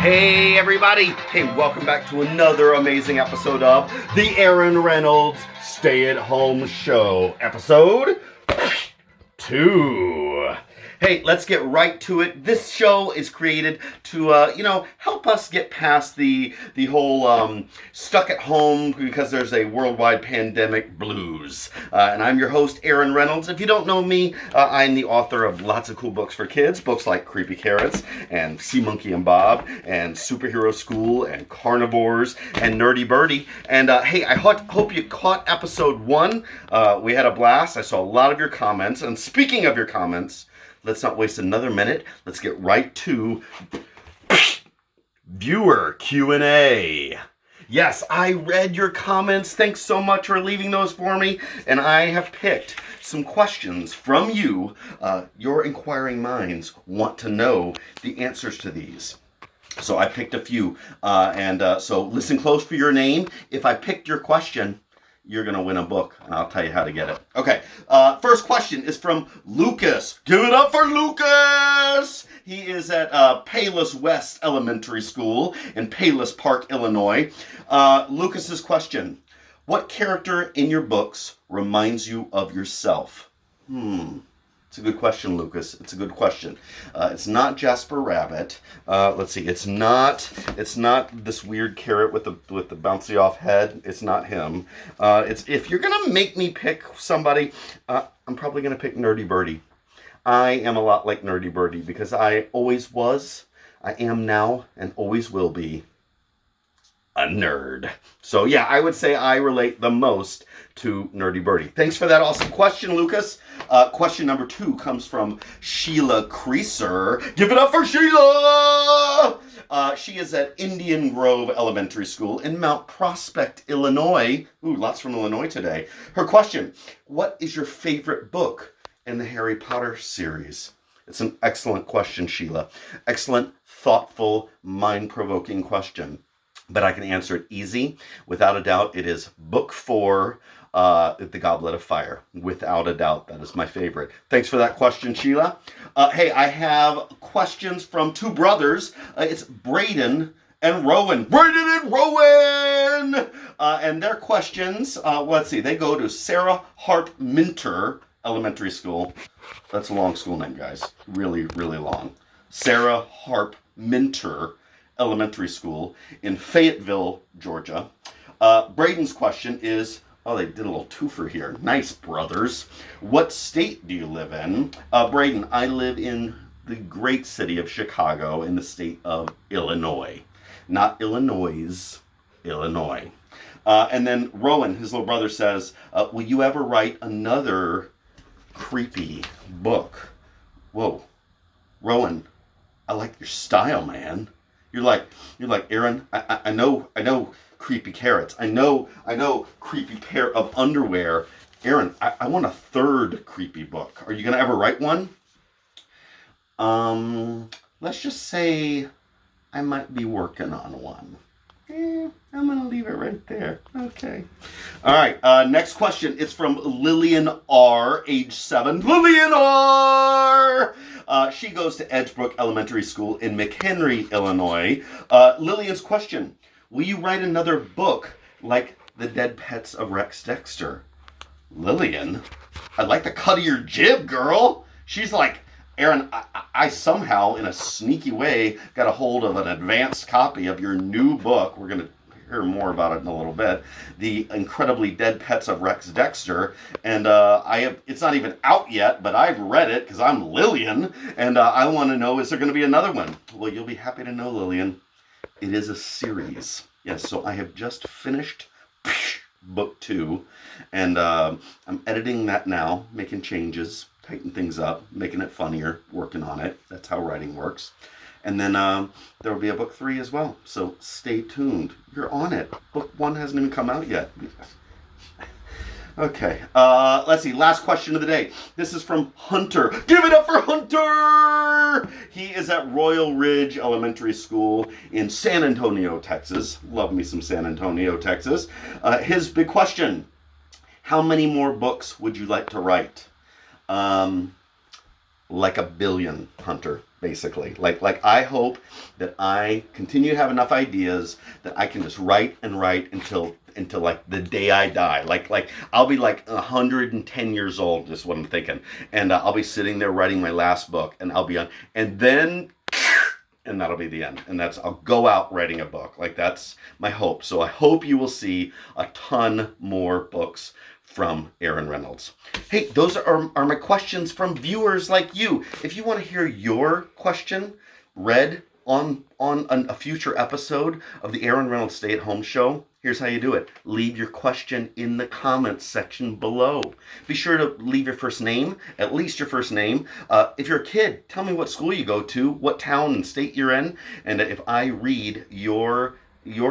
Hey everybody! Hey, welcome back to another amazing episode of the Aaron Reynolds Stay at Home Show, episode 2. Hey, let's get right to it. This show is created to, help us get past the whole stuck at home because there's a worldwide pandemic blues. And I'm your host, Aaron Reynolds. If you don't know me, I'm the author of lots of cool books for kids. Books like Creepy Carrots and Sea Monkey and Bob and Superhero School and Carnivores and Nerdy Birdie. And hey, I hope you caught episode 1. We had a blast. I saw a lot of your comments. And speaking of your comments, let's not waste another minute. Let's get right to viewer Q&A. Yes, I read your comments. Thanks so much for leaving those for me. And I have picked some questions from you. Your inquiring minds want to know the answers to these. So I picked a few. So listen close for your name. If I picked your question, you're going to win a book, and I'll tell you how to get it. Okay, first question is from Lucas. Give it up for Lucas! He is at Payless West Elementary School in Payless Park, Illinois. Lucas's question: what character in your books reminds you of yourself? It's a good question, Lucas. It's a good question. It's not Jasper Rabbit. Let's see. It's not this weird carrot with the bouncy off head. It's not him. It's if you're gonna make me pick somebody, I'm probably gonna pick Nerdy Birdie. I am a lot like Nerdy Birdie because I always was, I am now, and always will be a nerd. So yeah, I would say I relate the most to Nerdy Birdie. Thanks for that awesome question, Lucas. Question number 2 comes from Sheila Creaser. Give it up for Sheila! She is at Indian Grove Elementary School in Mount Prospect, Illinois. Ooh, lots from Illinois today. Her question: what is your favorite book in the Harry Potter series? It's an excellent question, Sheila. Excellent, thoughtful, mind-provoking question. But I can answer it easy. Without a doubt, it is book 4, The Goblet of Fire. Without a doubt, that is my favorite. Thanks for that question, Sheila. Hey, I have questions from 2 brothers. It's Braden and Rowan. Braden and Rowan! And their questions, let's see, they go to Sarah Harp Minter Elementary School. That's a long school name, guys. Really, really long. Sarah Harp Minter Elementary School in Fayetteville, Georgia. Braden's question is, oh, they did a little twofer here. Nice, brothers. What state do you live in? Braden, I live in the great city of Chicago in the state of Illinois. Not Illinois, Illinois. And then Rowan, his little brother, says, will you ever write another creepy book? Whoa. Rowan, I like your style, man. You're like, Aaron, I know creepy carrots. I know creepy pair of underwear. Aaron, I want a 3rd creepy book. Are you going to ever write one? Let's just say I might be working on one. I'm going to leave it right there. Okay. All right. Next question is from Lillian R., age 7. Lillian R.! She goes to Edgebrook Elementary School in McHenry, Illinois. Lillian's question: will you write another book like The Dead Pets of Rex Dexter? Lillian, I like the cut of your jib, girl. She's like, Aaron, I somehow, in a sneaky way, got a hold of an advanced copy of your new book. We're going to hear more about it in a little bit. The Incredibly Dead Pets of Rex Dexter. And it's not even out yet, but I've read it because I'm Lillian. And I want to know, is there going to be another one? Well, you'll be happy to know, Lillian, it is a series. Yes, so I have just finished book 2. And I'm editing that now, making changes, tighten things up, making it funnier, working on it. That's how writing works. And then there will be a book 3 as well. So stay tuned. You're on it. Book 1 hasn't even come out yet. Okay. Let's see. Last question of the day. This is from Hunter. Give it up for Hunter! He is at Royal Ridge Elementary School in San Antonio, Texas. Love me some San Antonio, Texas. His big question: how many more books would you like to write? Like a billion, Hunter. basically. Like I hope that I continue to have enough ideas that I can just write and write until like the day I die. Like I'll be like 110 years old, is what I'm thinking. And I'll be sitting there writing my last book, and I'll be on, and then, and that'll be the end. And I'll go out writing a book. Like, that's my hope. So I hope you will see a ton more books from Aaron Reynolds. Hey, those are my questions from viewers like you. If you want to hear your question read on a future episode of the Aaron Reynolds Stay at Home Show, here's how you do it. Leave your question in the comments section below. Be sure to leave your first name, at least your first name. If you're a kid, tell me what school you go to, what town and state you're in, and if I read your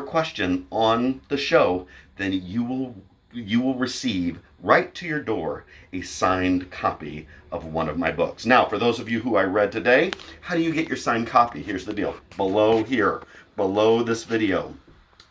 question on the show, then you will receive right to your door a signed copy of one of my books. Now, for those of you who I read today, how do you get your signed copy? Here's the deal. Below here, below this video,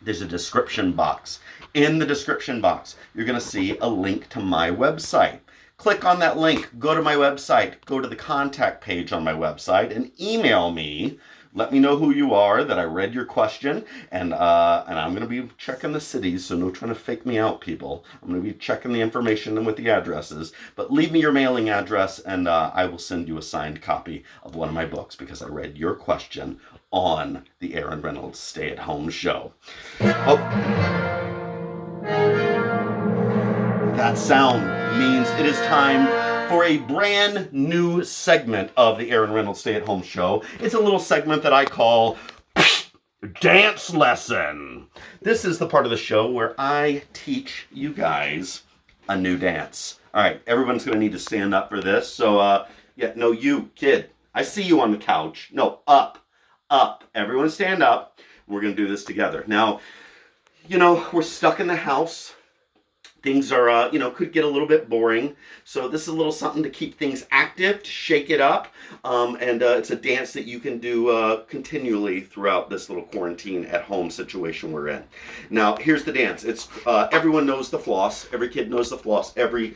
there's a description box. In the description box, you're going to see a link to my website. Click on that link, go to my website, go to the contact page on my website, and email me. Let me know who you are, that I read your question, and I'm going to be checking the cities, so no trying to fake me out, people. I'm going to be checking the information and with the addresses, but leave me your mailing address, and I will send you a signed copy of one of my books, because I read your question on the Aaron Reynolds Stay at Home Show. Oh. That sound means it is time for a brand new segment of the Aaron Reynolds Stay at Home Show. It's a little segment that I call Dance Lesson. This is the part of the show where I teach you guys a new dance. All right, everyone's going to need to stand up for this. So, yeah, no, you, kid, I see you on the couch. No, up. Everyone stand up. We're going to do this together. Now, we're stuck in the house. Things are, could get a little bit boring. So this is a little something to keep things active, to shake it up. And it's a dance that you can do continually throughout this little quarantine at home situation we're in. Now, here's the dance. It's everyone knows the floss. Every kid knows the floss. Every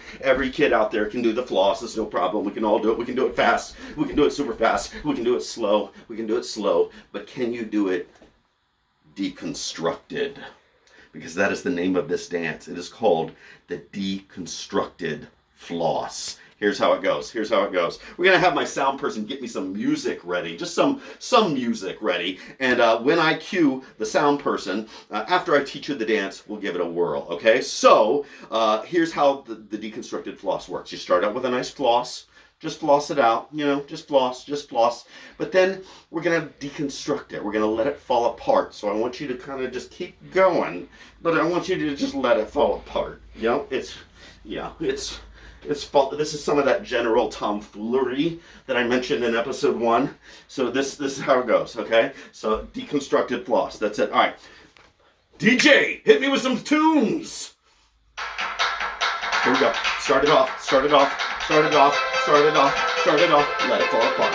kid out there can do the floss. It's no problem. We can all do it. We can do it fast. We can do it super fast. We can do it slow. We can do it slow. But can you do it deconstructed? Because that is the name of this dance. It is called the deconstructed floss. Here's how it goes. We're going to have my sound person get me some music ready, just some music ready. And when I cue the sound person, after I teach you the dance, we'll give it a whirl, okay? So here's how the deconstructed floss works. You start out with a nice floss. Just floss it out, just floss. But then we're going to deconstruct it. We're going to let it fall apart. So I want you to kind of just keep going, but I want you to just let it fall apart. This is some of that general tomfoolery that I mentioned in episode 1. So this is how it goes, okay? So deconstructed floss, that's it. All right. DJ, hit me with some tunes. Here we go. Start it off. Let it fall apart.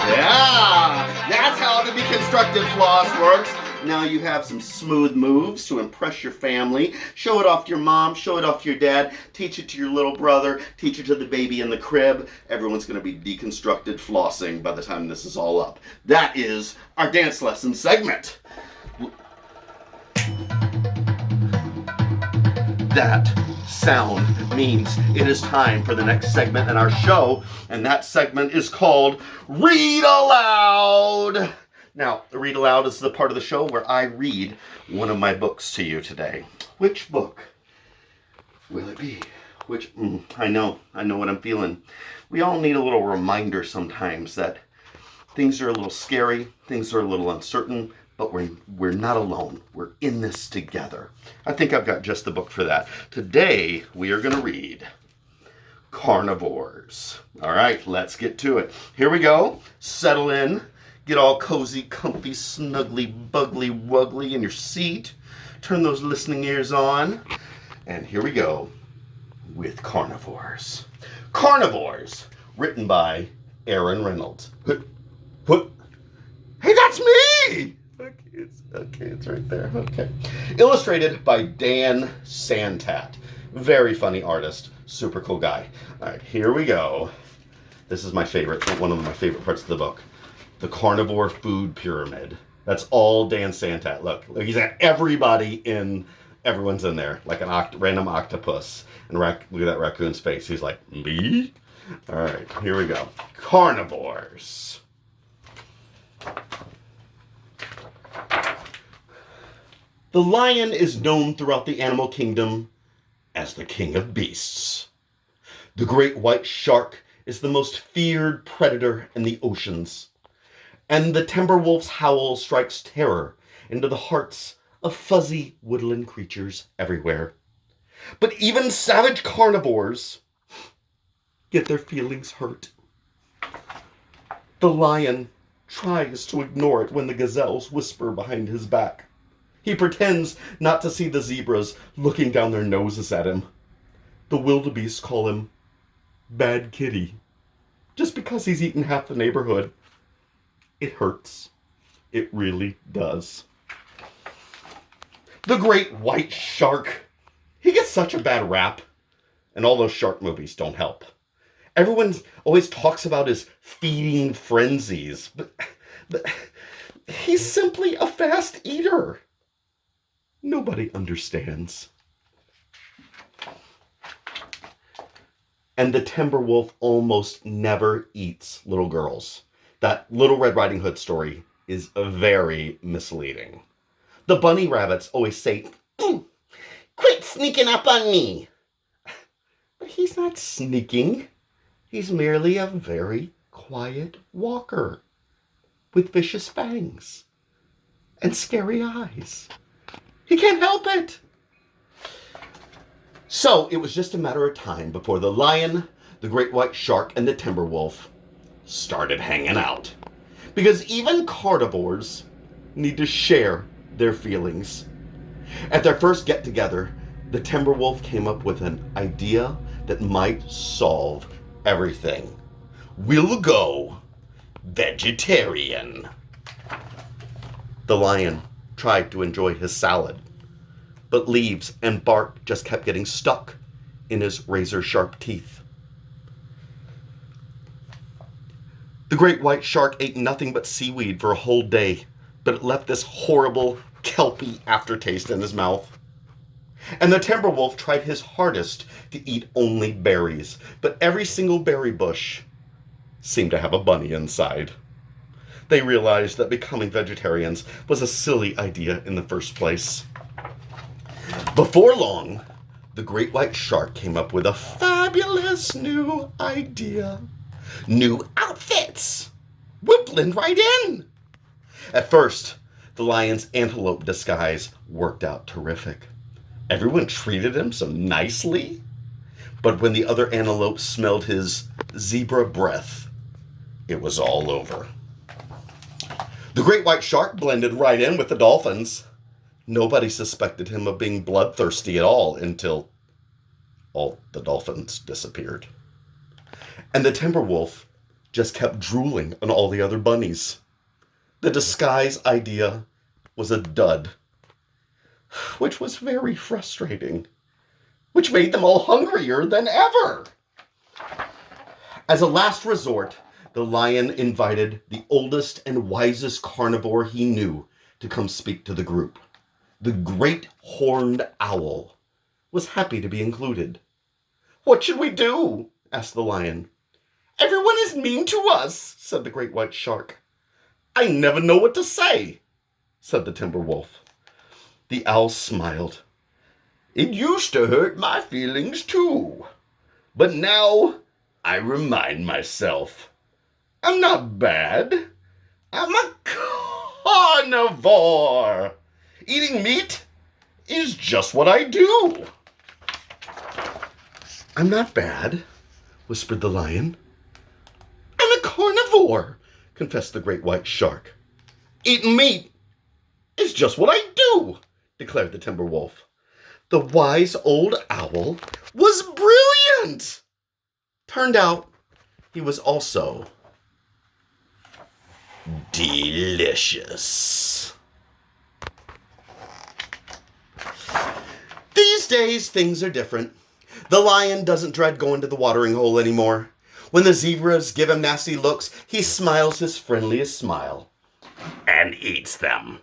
Yeah, that's how the deconstructed floss works. Now you have some smooth moves to impress your family. Show it off to your mom, show it off to your dad, teach it to your little brother, teach it to the baby in the crib. Everyone's going to be deconstructed flossing by the time this is all up. That is our dance lesson segment. That sound means it is time for the next segment in our show, and that segment is called Read Aloud. Now, the Read Aloud is the part of the show where I read one of my books to you today. Which book will it be? I know what I'm feeling. We all need a little reminder sometimes that things are a little scary, things are a little uncertain, but we're not alone. We're in this together. I think I've got just the book for that. Today, we are going to read Carnivores. All right, let's get to it. Here we go. Settle in. Get all cozy, comfy, snuggly, bugly, wuggly in your seat. Turn those listening ears on. And here we go with Carnivores. Carnivores, written by Aaron Reynolds. Hey, that's me! It's right there. Okay. Illustrated by Dan Santat. Very funny artist. Super cool guy. All right, here we go. This is my favorite, one of my favorite parts of the book. The carnivore food pyramid. That's all Dan Santat. Look, he's got everybody in, everyone's in there, like an random octopus. And look at that raccoon's face. He's like, me? All right, here we go. Carnivores. The lion is known throughout the animal kingdom as the king of beasts. The great white shark is the most feared predator in the oceans. And the timber wolf's howl strikes terror into the hearts of fuzzy woodland creatures everywhere. But even savage carnivores get their feelings hurt. The lion tries to ignore it when the gazelles whisper behind his back. He pretends not to see the zebras looking down their noses at him. The wildebeest call him Bad Kitty, just because he's eaten half the neighborhood. It hurts. It really does. The great white shark. He gets such a bad rap, and all those shark movies don't help. Everyone always talks about his feeding frenzies, but he's simply a fast eater. Nobody understands. And the timber wolf almost never eats little girls. That Little Red Riding Hood story is very misleading. The bunny rabbits always say, "Quit sneaking up on me." But he's not sneaking. He's merely a very quiet walker with vicious fangs and scary eyes. He can't help it. So it was just a matter of time before the lion, the great white shark, and the timber wolf started hanging out. Because even carnivores need to share their feelings. At their first get-together, the timber wolf came up with an idea that might solve everything. We'll go vegetarian. The lion tried to enjoy his salad, but leaves and bark just kept getting stuck in his razor-sharp teeth. The great white shark ate nothing but seaweed for a whole day, but it left this horrible, kelpy aftertaste in his mouth. And the timber wolf tried his hardest to eat only berries, but every single berry bush seemed to have a bunny inside. They realized that becoming vegetarians was a silly idea in the first place. Before long, the great white shark came up with a fabulous new idea. New outfits! We'll blend right in! At first, the lion's antelope disguise worked out terrific. Everyone treated him so nicely. But when the other antelope smelled his zebra breath, it was all over. The great white shark blended right in with the dolphins. Nobody suspected him of being bloodthirsty at all until all the dolphins disappeared. And the timber wolf just kept drooling on all the other bunnies. The disguise idea was a dud, which was very frustrating, which made them all hungrier than ever. As a last resort, the lion invited the oldest and wisest carnivore he knew to come speak to the group. The great horned owl was happy to be included. "What should we do?" asked the lion. "Everyone is mean to us," said the great white shark. "I never know what to say," said the timber wolf. The owl smiled. "It used to hurt my feelings too, but now I remind myself, I'm not bad. I'm a carnivore. Eating meat is just what I do." "I'm not bad," whispered the lion. "I'm a carnivore," confessed the great white shark. "Eating meat is just what I do," declared the timber wolf. The wise old owl was brilliant. Turned out he was also delicious. days, things are different. The lion doesn't dread going to the watering hole anymore. When the zebras give him nasty looks, he smiles his friendliest smile and eats them.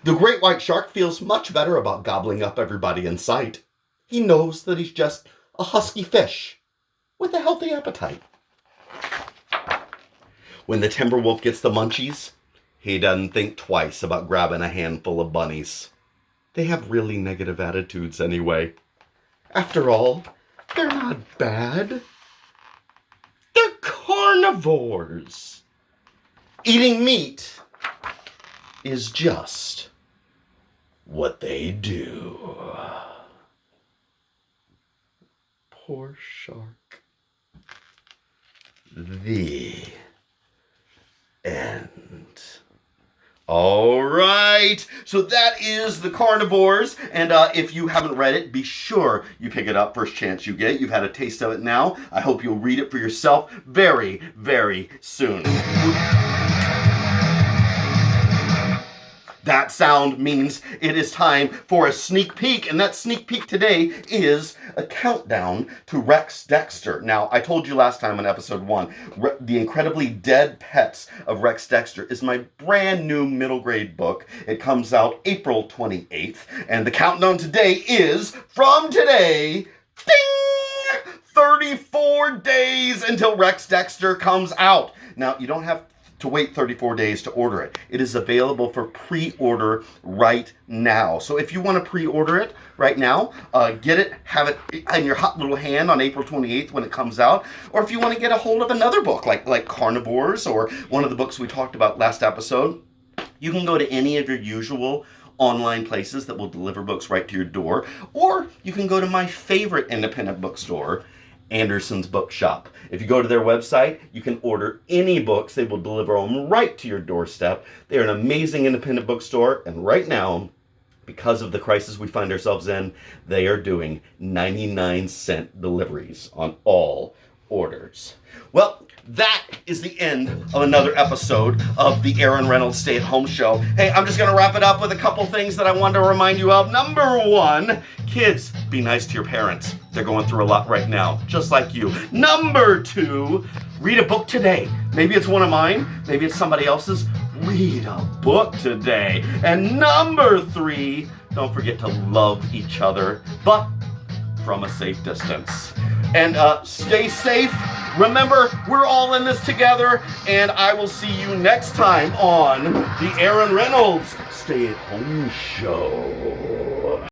The great white shark feels much better about gobbling up everybody in sight. He knows that he's just a husky fish with a healthy appetite. When the timber wolf gets the munchies, he doesn't think twice about grabbing a handful of bunnies. They have really negative attitudes anyway. After all, they're not bad. They're carnivores. Eating meat is just what they do. Poor shark. The end. All right, so that is The Carnivores, and if you haven't read it, be sure you pick it up first chance you get. You've had a taste of it now. I hope you'll read it for yourself very, very soon. That sound means it is time for a sneak peek, and that sneak peek today is a countdown to Rex Dexter. Now, I told you last time in episode 1, The Incredibly Dead Pets of Rex Dexter is my brand new middle grade book. It comes out April 28th, and the countdown today is, from today, ding, 34 days until Rex Dexter comes out. Now, you don't have to wait 34 days to order it. It is available for pre-order right now. So if you want to pre-order it right now, get it, have it in your hot little hand on April 28th when it comes out. Or if you want to get a hold of another book like Carnivores or one of the books we talked about last episode, you can go to any of your usual online places that will deliver books right to your door. Or you can go to my favorite independent bookstore, Anderson's Bookshop. If you go to their website, you can order any books. They will deliver them right to your doorstep. They're an amazing independent bookstore, and right now, because of the crisis we find ourselves in, they are doing 99-cent deliveries on all orders. Well, that is the end of another episode of the Aaron Reynolds Stay at Home Show. Hey, I'm just going to wrap it up with a couple things that I wanted to remind you of. Number 1, kids, be nice to your parents. They're going through a lot right now, just like you. Number 2, read a book today. Maybe it's one of mine, maybe it's somebody else's. Read a book today. And number 3, don't forget to love each other, but from a safe distance. And stay safe. Remember, we're all in this together, and I will see you next time on the Aaron Reynolds Stay at Home Show.